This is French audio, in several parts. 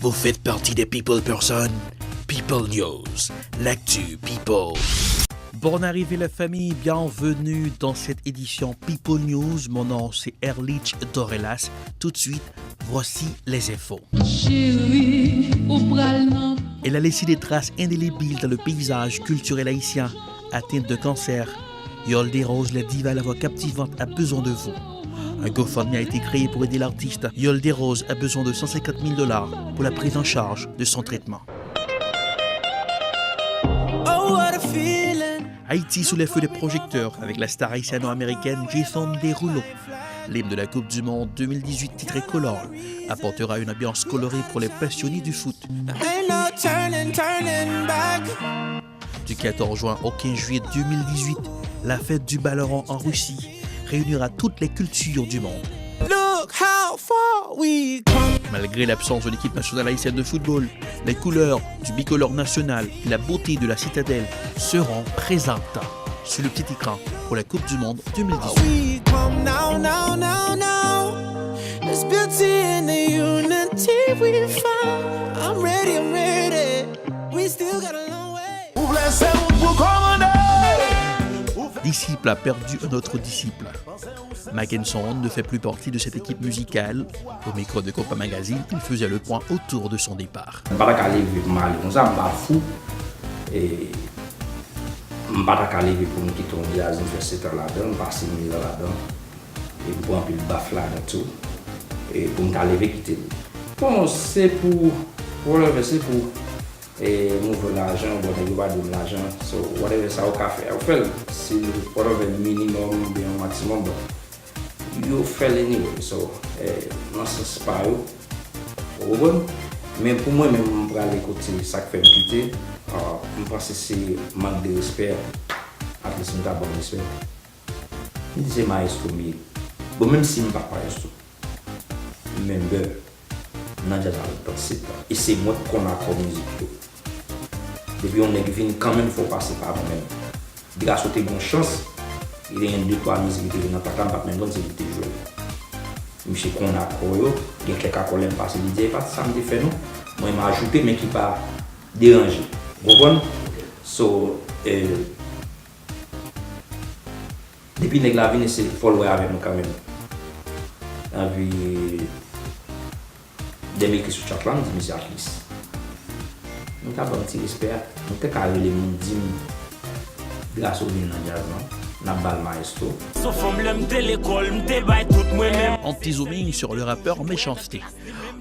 Vous faites partie des people person. People News, l'actu people. Bonne arrivée la famille, bienvenue dans cette édition People News. Mon nom c'est Erlich Dorelas. Tout de suite, voici les infos. Elle a laissé des traces indélébiles dans le paysage culturel haïtien. Atteinte de cancer, Yolde Rose, la diva à la voix captivante, a besoin de vous. Un GoFundMe a été créé pour aider l'artiste. Yolde Rose a besoin de $150 000 pour la prise en charge de son traitement. Haïti sous les feux des projecteurs avec la star haïtiano-américaine Jason Derulo. L'hymne de la Coupe du Monde 2018 titré Color apportera une ambiance colorée pour les passionnés du foot. Du 14 juin au 15 juillet 2018, la fête du ballon en Russie réunira toutes les cultures du monde. Malgré l'absence de l'équipe nationale haïtienne de football, les couleurs du bicolore national et la beauté de la citadelle seront présentes sur le petit écran pour la Coupe du Monde 2018. Disciple a perdu un autre disciple. Mackenson ne fait plus partie de cette équipe musicale. Au micro de Copa Magazine, il faisait le point autour de son départ. Je ne vais pas aller mal, je suis fou. Et je ne vais pas aller pour nous quitter un jazz, faire 7 ans là-dedans, passer 1000 ans là-dedans. Et pour un peu de baf là-dedans tout. Et pour me aller quitter. Bon, c'est pour et move l'argent, whatever va donner l'argent, so whatever ça au café, au fait, c'est whatever minimum, bien maximum, you fail anyway, so non c'est pas bon, mais pour moi même pour aller côté ça qui fait me quitter, je pense que c'est manque de respect, à least je bon respect. Il disait maestro mais bon même si je ne pas maestro, même non déjà dans le temps et c'est moi qu'on a comme musique. Depuis on est venu quand même, il faut passer par nous-mêmes. Grâce à tes bonnes chances, il y a 2-3 musiques qui viennent dans ta campagne, même quand c'est des jours. Monsieur qu'on a koyo, il y a quelqu'un qui aime passer, il dit pas ça me fait non. Moi il m'a ajouté mais qui pas dérangé. Vous comprenez? So depuis que la vie c'est follower avec nous quand même. Et puis des mecs qui sont sur Chatland, mais c'est artiste. Nous avons un petit respect, nous avons carré les mondes grâce au bien dans jazz, nous avons maestro. Anti-zooming sur le rappeur Méchanceté.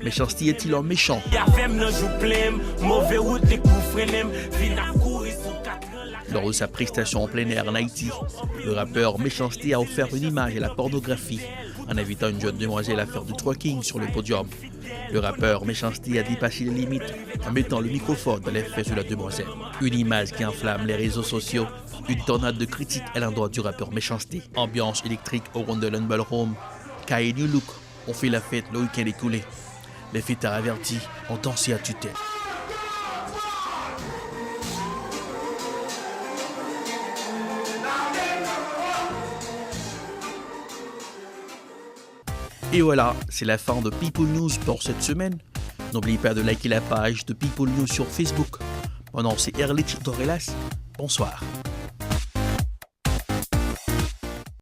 Méchanceté est-il un méchant? Lors de sa prestation en plein air en Haïti, le rappeur Méchanceté a offert une image à la pornographie en invitant une jeune demoiselle à faire du twerking sur le podium. Le rappeur Méchanceté a dépassé les limites en mettant le microphone dans les fesses de la demoiselle. Une image qui enflamme les réseaux sociaux, une tornade de critiques à l'endroit du rappeur Méchanceté. Ambiance électrique au Wonderland Ballroom, Kai et New Look ont fait la fête le week-end écoulé. Les fêtards avertis ont dansé à tue-tête. Et voilà, c'est la fin de People News pour cette semaine. N'oubliez pas de liker la page de People News sur Facebook. Mon nom c'est Erlich Dorelas. Bonsoir.